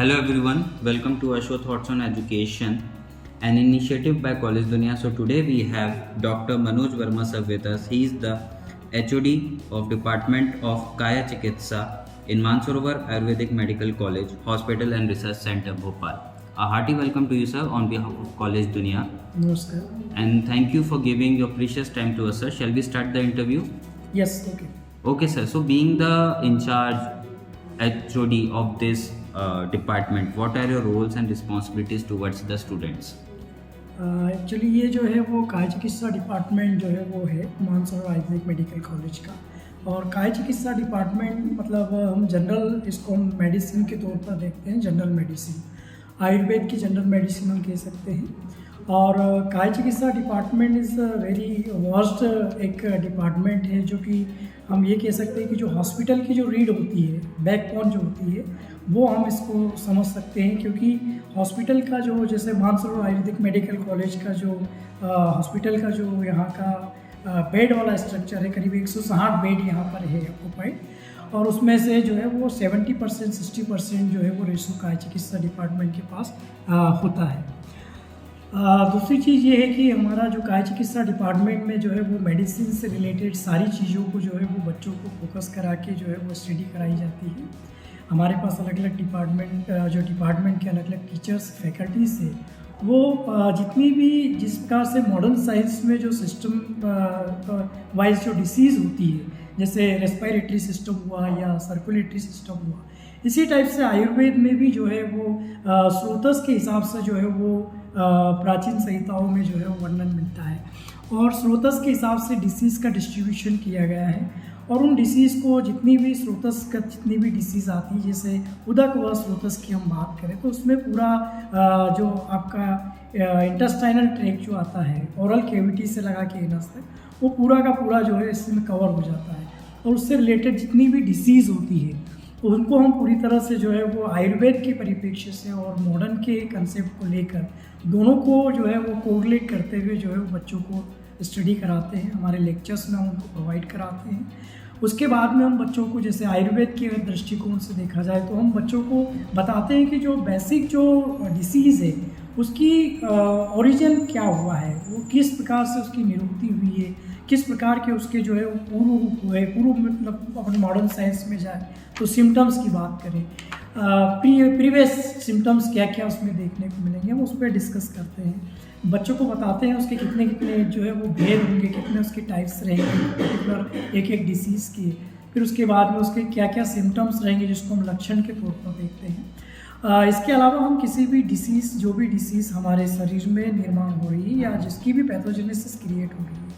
Hello everyone, welcome to Ashwa Thoughts on Education, an initiative by College Dunia. So today we have Dr. Manoj Verma sir with us. He is the HOD of Department of Kaya Chikitsa in Mansarovar Ayurvedic Medical College, Hospital and Research Center, Bhopal. A hearty welcome to you sir on behalf of College Dunia. Namaskar. And thank you for giving your precious time to us sir. Shall we start the interview? Yes, okay. Okay sir, so being the in charge HOD of this department, what are your roles and responsibilities towards the students? Actually ये जो है वो काय चिकित्सा department जो है वो है मानसरोवर आयुर्वेदिक मेडिकल कॉलेज का। और काय चिकित्सा डिपार्टमेंट मतलब हम जनरल इसको हम मेडिसिन के तौर पर देखते हैं, जनरल मेडिसिन, आयुर्वेद की जनरल मेडिसिन हम कह सकते हैं। और काय चिकित्सा डिपार्टमेंट इज़ वेरी वास्ट एक डिपार्टमेंट है जो कि हम ये कह सकते हैं कि जो हॉस्पिटल की जो रीढ़ होती है, बैकबोन जो होती है, वो हम इसको समझ सकते हैं। क्योंकि हॉस्पिटल का जो जैसे मानसरोवर आयुर्वेदिक मेडिकल कॉलेज का जो हॉस्पिटल का जो यहाँ का बेड वाला स्ट्रक्चर है, करीब 160 बेड यहाँ पर है ऑक्यूपाइड, और उसमें से जो है वो 70% 60% जो है वो रेशो काय चिकित्सा डिपार्टमेंट के पास होता है। दूसरी चीज़ ये है कि हमारा जो काय चिकित्सा डिपार्टमेंट में जो है वो मेडिसिन से रिलेटेड सारी चीज़ों को जो है वो बच्चों को फोकस करा के जो है वो स्टडी कराई जाती है। हमारे पास अलग अलग डिपार्टमेंट के अलग अलग टीचर्स फैकल्टीज है, वो जितनी भी जिस प्रकार से मॉडर्न साइंस में जो सिस्टम वाइज जो डिसीज़ होती है, जैसे रेस्पिरेटरी सिस्टम हुआ या सर्कुलेटरी सिस्टम हुआ, इसी टाइप से आयुर्वेद में भी जो है वो स्रोतस के हिसाब से जो है वो प्राचीन संहिताओं में जो है वो वर्णन मिलता है, और स्रोतस के हिसाब से डिसीज़ का डिस्ट्रीब्यूशन किया गया है। और उन डिसीज़ को जितनी भी स्रोतस का जितनी भी डिसीज़ आती है, जैसे उदक व स्रोतस की हम बात करें तो उसमें पूरा जो आपका इंटेस्टाइनल ट्रैक जो आता है, ओरल कैविटी से लगा के एनस तक, वो पूरा का पूरा जो है इसमें कवर हो जाता है। और उससे रिलेटेड जितनी भी डिसीज़ होती है उनको हम पूरी तरह से जो है वो आयुर्वेद के परिप्रेक्ष्य से और मॉडर्न के कंसेप्ट को लेकर दोनों को जो है वो कोरिलेट करते हुए जो है वो बच्चों को स्टडी कराते हैं। हमारे लेक्चर्स में हम उनको प्रोवाइड कराते हैं। उसके बाद में हम बच्चों को, जैसे आयुर्वेद के दृष्टिकोण से देखा जाए तो हम बच्चों को बताते हैं कि जो बेसिक जो डिसीज़ है उसकी ओरिजिन क्या हुआ है, वो किस प्रकार से उसकी निरुक्ति हुई है, किस प्रकार के उसके जो है वो पूर्व हुए, पूर्व मतलब अपन मॉडर्न साइंस में जाए तो सिम्टम्स की बात करें, प्रीवियस सिम्टम्स क्या क्या उसमें देखने को मिलेंगे, हम उस पर डिस्कस करते हैं। बच्चों को बताते हैं उसके कितने कितने जो है वो भेद होंगे, कितने उसके टाइप्स रहेंगे पर्टिकुलर एक एक डिसीज़ के, फिर उसके बाद में उसके क्या क्या सिम्टम्स रहेंगे जिसको हम लक्षण के तौर पर देखते हैं। इसके अलावा हम किसी भी डिसीज़, जो भी डिसीज़ हमारे शरीर में निर्माण हो रही है या जिसकी भी पैथोजेनेसिस क्रिएट हो रही है,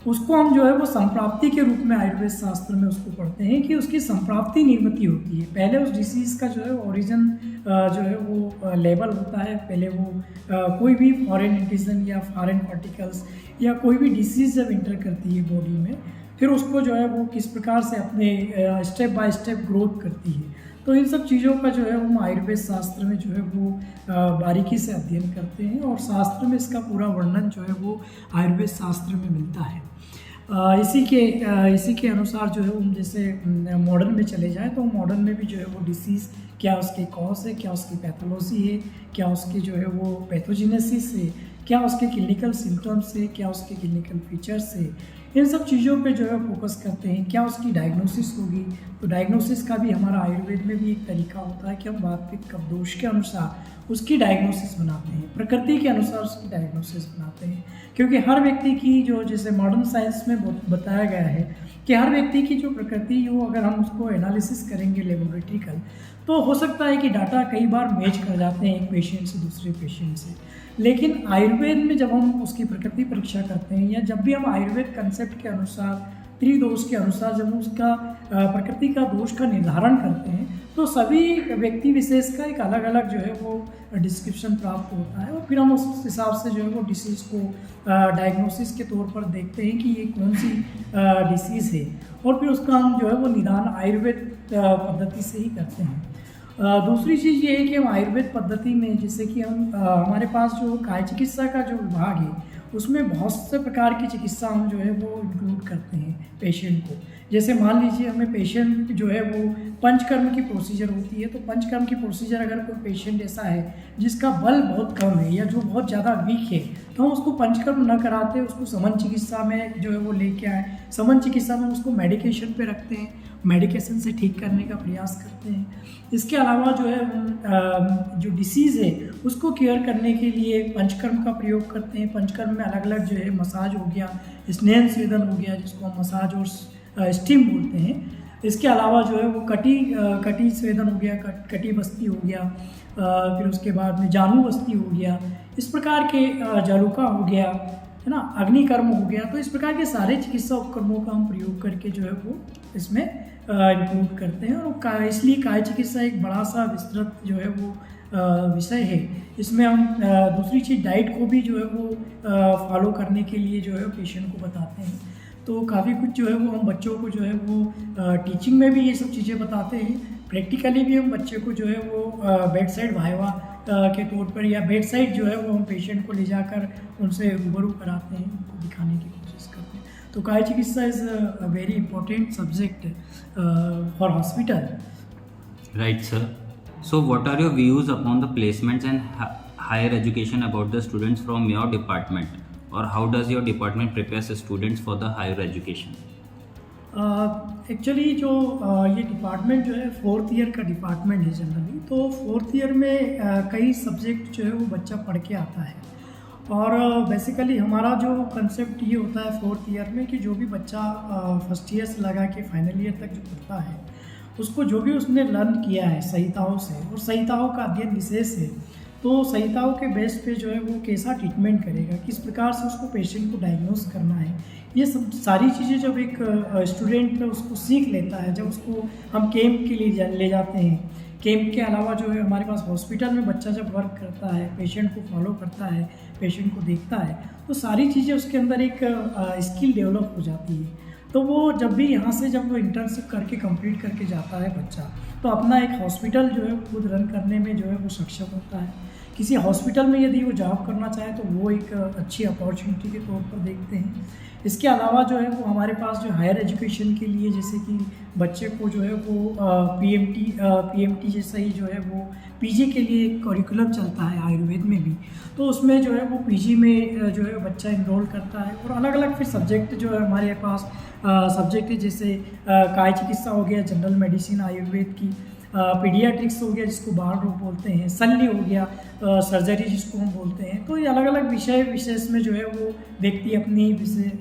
उसको हम जो है वो संप्राप्ति के रूप में आयुर्वेद शास्त्र में उसको पढ़ते हैं कि उसकी संप्राप्ति निर्मिति होती है। पहले उस डिसीज़ का जो है ओरिजिन जो है वो लेवल होता है, पहले वो कोई भी फॉरेन एंटीजन या फॉरेन पार्टिकल्स या कोई भी डिसीज़ जब इंटर करती है बॉडी में, फिर उसको जो है वो किस प्रकार से अपने स्टेप बाय स्टेप ग्रोथ करती है। तो इन सब चीज़ों का जो है हम आयुर्वेद शास्त्र में जो है वो बारीकी से अध्ययन करते हैं, और शास्त्र में इसका पूरा वर्णन जो है वो आयुर्वेद शास्त्र में मिलता है। इसी के अनुसार जो है हम जैसे मॉडर्न में चले जाएं तो मॉडर्न में भी जो है वो डिसीज़ क्या उसके कॉज है, क्या उसकी पैथोलॉजी है, क्या उसकी जो है वो पैथोजेनेसिस है, क्या उसके क्लिनिकल सिम्टम्स है, क्या उसके क्लिनिकल फीचर्स है, इन सब चीज़ों पे जो है फोकस करते हैं। क्या उसकी डायग्नोसिस होगी, तो डायग्नोसिस का भी हमारा आयुर्वेद में भी एक तरीका होता है कि हम वातपित्त कफ दोष के अनुसार उसकी डायग्नोसिस बनाते हैं, प्रकृति के अनुसार उसकी डायग्नोसिस बनाते हैं। क्योंकि हर व्यक्ति की जो, जैसे मॉडर्न साइंस में बताया गया है कि हर व्यक्ति की जो प्रकृति हो, अगर हम उसको एनालिसिस करेंगे लेबोरेटरिकल, तो हो सकता है कि डाटा कई बार मैच कर जाते हैं एक पेशेंट से दूसरे पेशेंट से। लेकिन आयुर्वेद में जब हम उसकी प्रकृति परीक्षा करते हैं या जब भी हम आयुर्वेद कंसेप्ट के अनुसार, त्रिदोष के अनुसार जब हम उसका प्रकृति का दोष का निर्धारण करते हैं, तो सभी व्यक्ति विशेष का एक अलग अलग जो है वो डिस्क्रिप्शन प्राप्त होता है, और फिर हम उस हिसाब से जो है वो डिसीज़ को डायग्नोसिस के तौर पर देखते हैं कि ये कौन सी डिसीज़ है, और फिर उसका हम जो है वो निदान आयुर्वेद पद्धति से ही करते हैं। दूसरी चीज़ ये है कि हम आयुर्वेद पद्धति में, जैसे कि हम हमारे पास जो काय चिकित्सा का जो विभाग है उसमें बहुत से प्रकार की चिकित्सा हम जो है वो इंक्लूड करते हैं पेशेंट को। जैसे मान लीजिए हमें पेशेंट जो है वो पंचकर्म की प्रोसीजर होती है। तो पंचकर्म की प्रोसीजर अगर कोई पेशेंट ऐसा है जिसका बल बहुत कम है या जो बहुत ज़्यादा वीक है, तो हम उसको पंचकर्म न कराते उसको समन चिकित्सा में जो है वो लेके आए। समन चिकित्सा में उसको मेडिकेशन पे रखते हैं, मेडिकेशन से ठीक करने का प्रयास करते हैं। इसके अलावा जो है जो डिसीज़ है उसको केयर करने के लिए पंचकर्म का प्रयोग करते हैं। पंचकर्म में अलग अलग जो है मसाज हो गया, स्नेह स्वेदन हो गया जिसको हम मसाज और स्टीम बोलते हैं। इसके अलावा जो है वो कटी स्वेदन हो गया, कटी बस्ती हो गया, फिर उसके बाद में जानू बस्ती हो गया, इस प्रकार के जालूका हो गया, है ना, अग्निकर्म हो गया। तो इस प्रकार के सारे चिकित्सा उपकरणों का हम प्रयोग करके जो है वो इसमें इंक्लूड करते हैं। और इसलिए काय चिकित्सा एक बड़ा सा विस्तृत जो है वो विषय है। इसमें हम दूसरी चीज़ डाइट को भी जो है वो फॉलो करने के लिए जो है पेशेंट को बताते हैं। तो काफ़ी कुछ जो है वो हम बच्चों को जो है वो टीचिंग में भी ये सब चीज़ें बताते हैं। प्रैक्टिकली भी हम बच्चे को जो है वो बेड साइड वाइवा के तौर पर या बेड साइड जो है वो हम पेशेंट को ले जाकर उनसे रूबरू कराते हैं, उनको दिखाने की कोशिश करते हैं। तो काय चिकित्सा is a very important subject for hospital. Right, sir. So, what are your views upon the placements and higher education about the students from your department, or how does your department prepares the students for the higher education? Actually जो ये department जो है 4th year का department है generally. तो 4th year में कई subject जो है वो बच्चा पढ़ के आता है। और बेसिकली हमारा जो कंसेप्ट ये होता है 4th ईयर में कि जो भी बच्चा फर्स्ट ईयर से लगा के फाइनल ईयर तक जो पढ़ता है उसको जो भी उसने लर्न किया है संहिताओं से, और संहिताओं का अध्ययन विशेष है, तो संहिताओं के बेस पे जो है वो कैसा ट्रीटमेंट करेगा, किस प्रकार से उसको पेशेंट को डायग्नोस करना है, ये सब सारी चीज़ें जब एक स्टूडेंट उसको सीख लेता है, जब उसको हम कैंप के लिए ले जाते हैं। कैंप के अलावा जो है हमारे पास हॉस्पिटल में बच्चा जब वर्क करता है, पेशेंट को फॉलो करता है, पेशेंट को देखता है, तो सारी चीज़ें उसके अंदर एक स्किल डेवलप हो जाती है। तो वो जब भी यहाँ से जब वो इंटर्नशिप करके कंप्लीट करके जाता है बच्चा, तो अपना एक हॉस्पिटल जो है खुद रन करने में जो है वो सक्षम होता है। किसी हॉस्पिटल में यदि वो जॉब करना चाहे तो वो एक अच्छी अपॉर्चुनिटी के तौर पर देखते हैं। इसके अलावा जो है वो हमारे पास जो हायर एजुकेशन के लिए, जैसे कि बच्चे को जो है वो पीएमटी जैसा ही जो है वो पीजी के लिए एक करिकुलम चलता है आयुर्वेद में भी, तो उसमें जो है वो पीजी में जो है बच्चा इनरोल करता है। और अलग अलग फिर सब्जेक्ट जो है हमारे पास सब्जेक्ट है, जैसे काय चिकित्सा हो गया, जनरल मेडिसिन आयुर्वेद की, पीडियाट्रिक्स हो गया जिसको बाल रोग बोलते हैं, शल्य हो गया, सर्जरी जिसको हम बोलते हैं। तो ये अलग अलग विशेष में जो है वो व्यक्ति अपनी विषय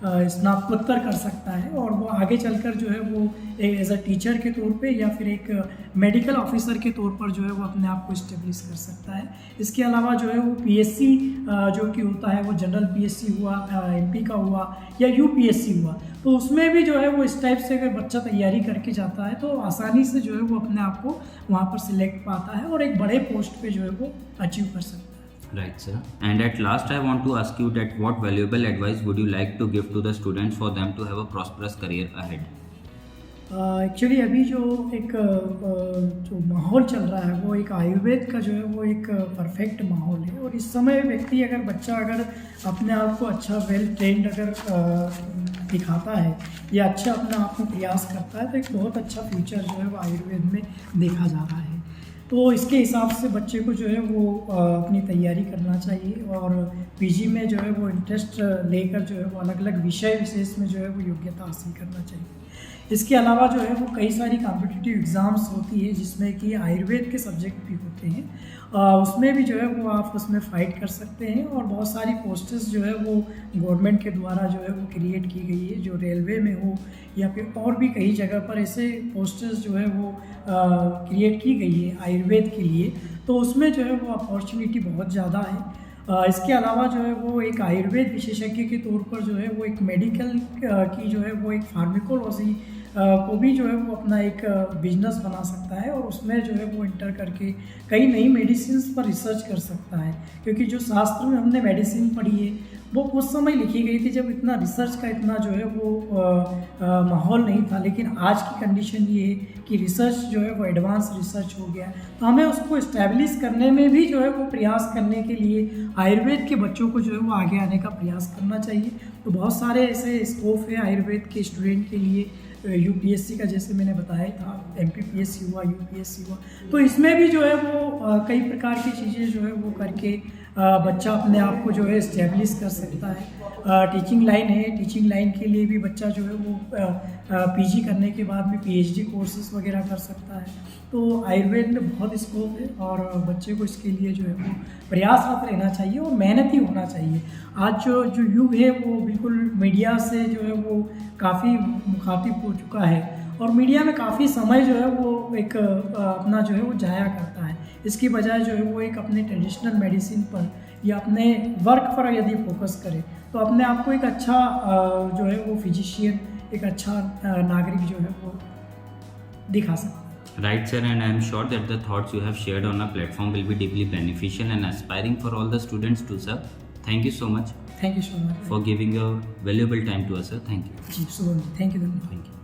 स्नातकोत्तर कर सकता है और वो आगे चलकर जो है वो एज अ टीचर के तौर पे या फिर एक मेडिकल ऑफिसर के तौर पर जो है वो अपने आप को इस्टेब्लिश कर सकता है। इसके अलावा जो है वो पीएससी जो कि होता है वो जनरल पीएससी हुआ, एमपी का हुआ या यूपीएससी हुआ, तो उसमें भी जो है वो इस टाइप से अगर बच्चा तैयारी करके जाता है तो आसानी से जो है वो अपने आप को वहाँ पर सिलेक्ट पाता है और एक बड़े पोस्ट पे जो है वो अचीव कर सकता है। Right, sir. And at last, I want to ask you that what valuable advice would you like to give to the students for them to have a prosperous career ahead? Actually अभी जो एक जो माहौल चल रहा है वो एक आयुर्वेद का जो है वो एक परफेक्ट माहौल है। और इस समय व्यक्ति अगर बच्चा अगर अपने आप को अच्छा वेल ट्रेंड अगर दिखाता है या अच्छा अपने आप में प्रयास करता है तो एक बहुत अच्छा फ्यूचर जो है वो आयुर्वेद में देखा जा रहा है। तो इसके हिसाब से बच्चे को जो है वो अपनी तैयारी करना चाहिए और पीजी में जो है वो इंटरेस्ट लेकर जो है वो अलग अलग विषय विशेष में जो है वो योग्यता हासिल करना चाहिए। इसके अलावा जो है वो कई सारी कॉम्पिटिटिव एग्ज़ाम्स होती है जिसमें कि आयुर्वेद के सब्जेक्ट भी होते हैं, उसमें भी जो है वो आप उसमें फ़ाइट कर सकते हैं। और बहुत सारी पोस्ट्स जो है वो गवर्नमेंट के द्वारा जो है वो क्रिएट की गई है, जो रेलवे में हो या फिर और भी कई जगह पर ऐसे पोस्टर्स जो है वो क्रिएट की गई है आयुर्वेद के लिए, तो उसमें जो है वो अपॉर्चुनिटी बहुत ज़्यादा है। इसके अलावा जो है वो एक आयुर्वेद विशेषज्ञ के तौर पर जो है वो एक मेडिकल की जो है वो एक फार्मेकोलॉजी को भी जो है वो अपना एक बिजनेस बना सकता है और उसमें जो है वो इंटर करके कई नई मेडिसिन पर रिसर्च कर सकता है। क्योंकि जो शास्त्र में हमने मेडिसिन पढ़ी है वो उस समय लिखी गई थी जब इतना रिसर्च का इतना जो है वो माहौल नहीं था, लेकिन आज की कंडीशन ये है कि रिसर्च जो है वो एडवांस रिसर्च हो गया, तो हमें उसको इस्टेब्लिश करने में भी जो है वो प्रयास करने के लिए आयुर्वेद के बच्चों को जो है वो आगे आने का प्रयास करना चाहिए। तो बहुत सारे ऐसे स्कोप है आयुर्वेद के स्टूडेंट के लिए यूपीएससी का जैसे मैंने बताया था, एमपीपीएससी हुआ, यूपीएससी हुआ, तो इसमें भी जो है वो कई प्रकार की चीज़ें जो है वो करके बच्चा अपने आप को जो है इस्टेब्लिश कर सकता है। टीचिंग लाइन है, टीचिंग लाइन के लिए भी बच्चा जो है वो पीजी करने के बाद भी पीएचडी कोर्सेज वगैरह कर सकता है। तो आयुर्वेद में बहुत स्कोप है और बच्चे को इसके लिए जो है वो प्रयासरत रहना चाहिए और मेहनती होना चाहिए। आज जो युग है वो बिल्कुल मीडिया से जो है वो काफ़ी मुखातिब हो चुका है और मीडिया में काफ़ी समय जो है वो एक अपना जो है वो जाया करता है। इसकी बजाय जो है वो एक अपने ट्रेडिशनल मेडिसिन पर या अपने वर्क पर यदि फोकस करे तो अपने आप को एक अच्छा जो है वो फिजिशियन, एक अच्छा नागरिक जो है वो दिखा सकता है। Right, sir, and I am sure that the thoughts you have shared on our platform will be deeply beneficial and aspiring for all the students too, sir. Thank you so much thank you so much for giving your valuable time to us, sir. Thank you. जी Shubham ji, thank you. Thank you.